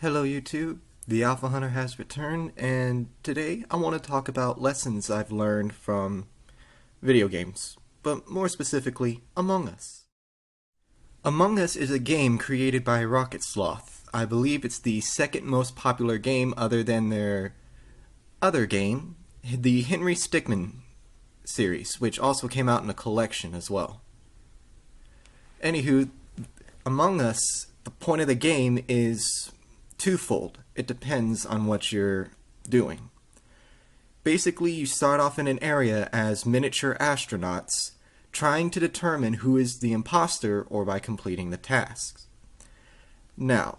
Hello YouTube, the Alpha Hunter has returned, and today I want to talk about lessons I've learned from video games, but more specifically, Among Us. Among Us is a game created by Rocket Sloth. I believe it's the second most popular game other than their other game, the Henry Stickmin series, which also came out in a collection as well. Anywho, Among Us, the point of the game is twofold. It depends on what you're doing. Basically, you start off in an area as miniature astronauts, trying to determine who is the imposter or by completing the tasks. Now,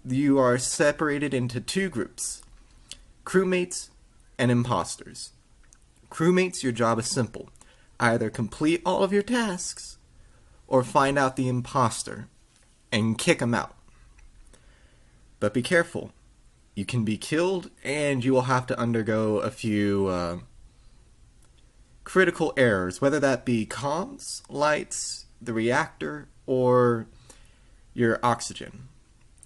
you are separated into two groups, crewmates and imposters. Crewmates, your job is simple. Either complete all of your tasks or find out the imposter and kick him out. But be careful. You can be killed, and you will have to undergo a few critical errors, whether that be comms, lights, the reactor, or your oxygen.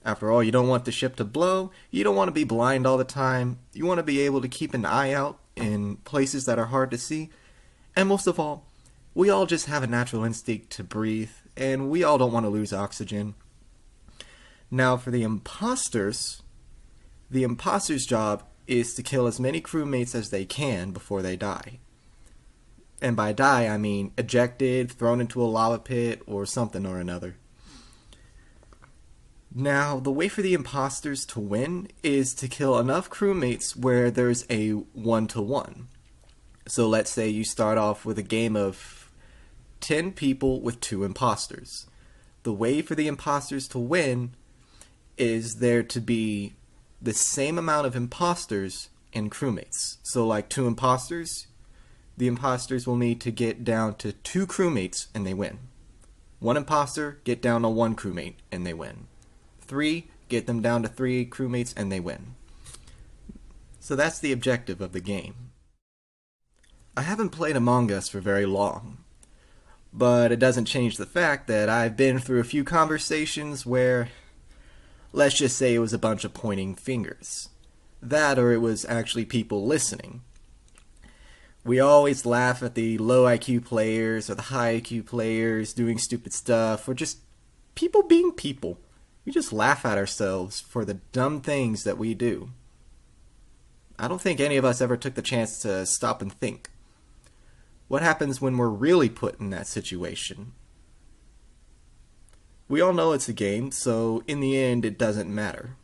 After all, you don't want the ship to blow, you don't want to be blind all the time, you want to be able to keep an eye out in places that are hard to see, and most of all, we all just have a natural instinct to breathe, and we all don't want to lose oxygen. Now for the imposter's job is to kill as many crewmates as they can before they die. And by die, I mean ejected, thrown into a lava pit, or something or another. Now, the way for the imposters to win is to kill enough crewmates where there's a 1-to-1. So let's say you start off with a game of 10 people with 2 imposters. The way for the imposters to win is there to be the same amount of imposters and crewmates. So like 2 imposters, the imposters will need to get down to 2 crewmates and they win. 1 imposter, get down to 1 crewmate and they win. 3, get them down to 3 crewmates and they win. So that's the objective of the game. I haven't played Among Us for very long, but it doesn't change the fact that I've been through a few conversations where, let's just say it was a bunch of pointing fingers. That or it was actually people listening. We always laugh at the low IQ players or the high IQ players doing stupid stuff or just people being people. We just laugh at ourselves for the dumb things that we do. I don't think any of us ever took the chance to stop and think. What happens when we're really put in that situation? We all know it's a game, so in the end it doesn't matter.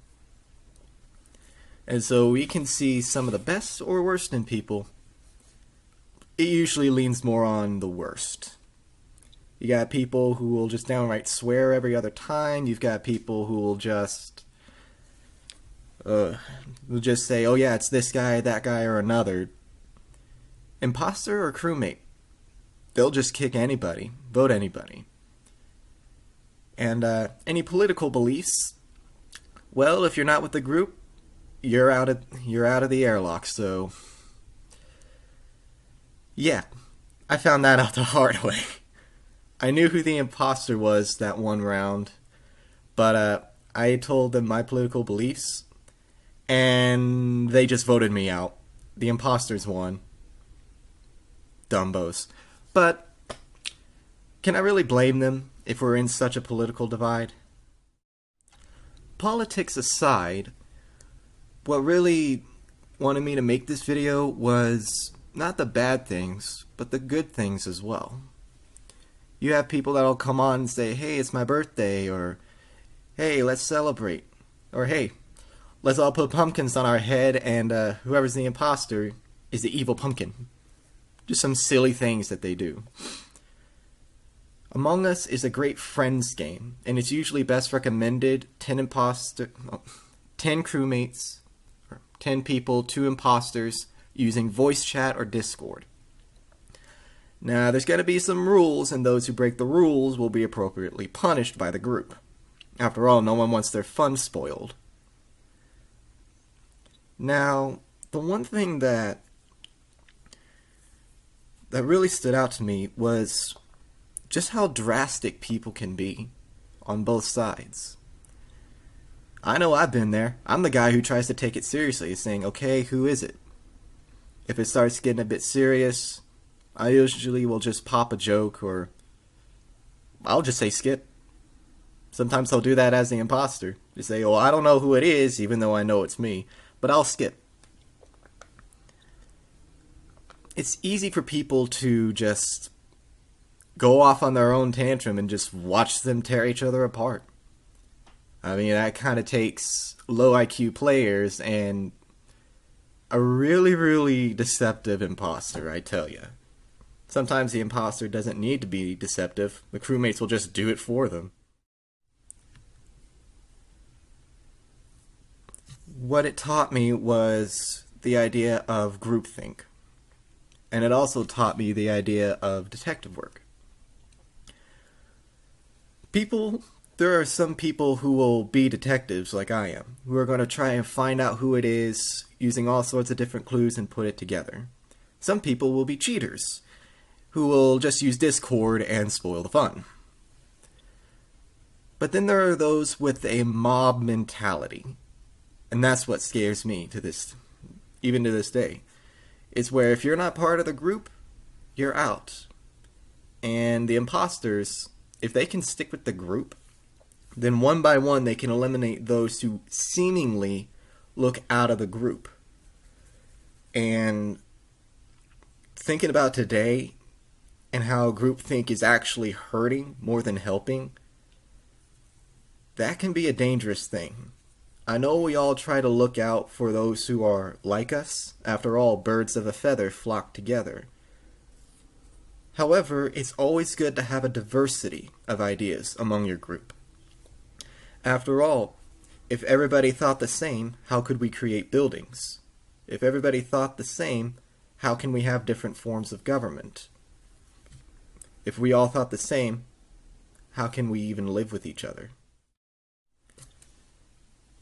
And so we can see some of the best or worst in people. It usually leans more on the worst. You got people who will just downright swear every other time. You've got people who will just say, oh yeah, it's this guy, that guy, or another. Imposter or crewmate, they'll just kick anybody, vote anybody. And any political beliefs, well, if you're not with the group, you're out of the airlock. So yeah, I found that out the hard way. I knew who the imposter was that one round, but I told them my political beliefs, and they just voted me out. The imposters won. Dumbos. But can I really blame them if we're in such a political divide? Politics aside, what really wanted me to make this video was not the bad things, but the good things as well. You have people that'll come on and say, hey, it's my birthday, or hey, let's celebrate, or hey, let's all put pumpkins on our head and whoever's the imposter is the evil pumpkin. Just some silly things that they do. Among Us is a great friends game, and it's usually best recommended 10 crewmates, or 10 people, 2 imposters, using voice chat or Discord. Now, there's going to be some rules, and those who break the rules will be appropriately punished by the group. After all, no one wants their fun spoiled. Now, the one thing that really stood out to me was just how drastic people can be on both sides. I know I've been there. I'm the guy who tries to take it seriously, saying, okay, who is it? If it starts getting a bit serious, I usually will just pop a joke, or I'll just say skip. Sometimes I'll do that as the imposter. Just say, oh, I don't know who it is, even though I know it's me, but I'll skip. It's easy for people to just go off on their own tantrum and just watch them tear each other apart. I mean, that kind of takes low IQ players and a really, really deceptive imposter, I tell you. Sometimes the imposter doesn't need to be deceptive. The crewmates will just do it for them. What it taught me was the idea of groupthink. And it also taught me the idea of detective work. There are some people who will be detectives like I am, who are going to try and find out who it is using all sorts of different clues and put it together. Some people will be cheaters, who will just use Discord and spoil the fun. But then there are those with a mob mentality, and that's what scares me even to this day. It's where if you're not part of the group, you're out. And the imposters, if they can stick with the group, then one by one they can eliminate those who seemingly look out of the group. And thinking about today and how groupthink is actually hurting more than helping, that can be a dangerous thing. I know we all try to look out for those who are like us. After all, birds of a feather flock together. However, it's always good to have a diversity of ideas among your group. After all, if everybody thought the same, how could we create buildings? If everybody thought the same, how can we have different forms of government? If we all thought the same, how can we even live with each other?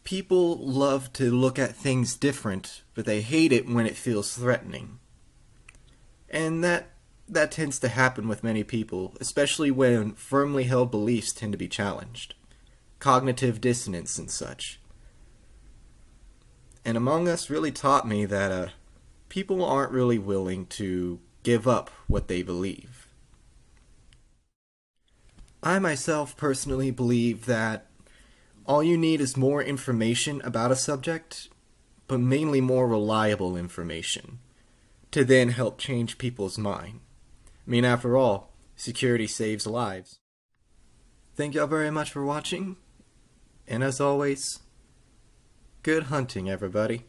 People love to look at things different, but they hate it when it feels threatening. And that tends to happen with many people, especially when firmly held beliefs tend to be challenged. Cognitive dissonance and such. And Among Us really taught me that people aren't really willing to give up what they believe. I myself personally believe that all you need is more information about a subject, but mainly more reliable information, to then help change people's mind. I mean, after all, security saves lives. Thank y'all very much for watching, and as always, good hunting, everybody.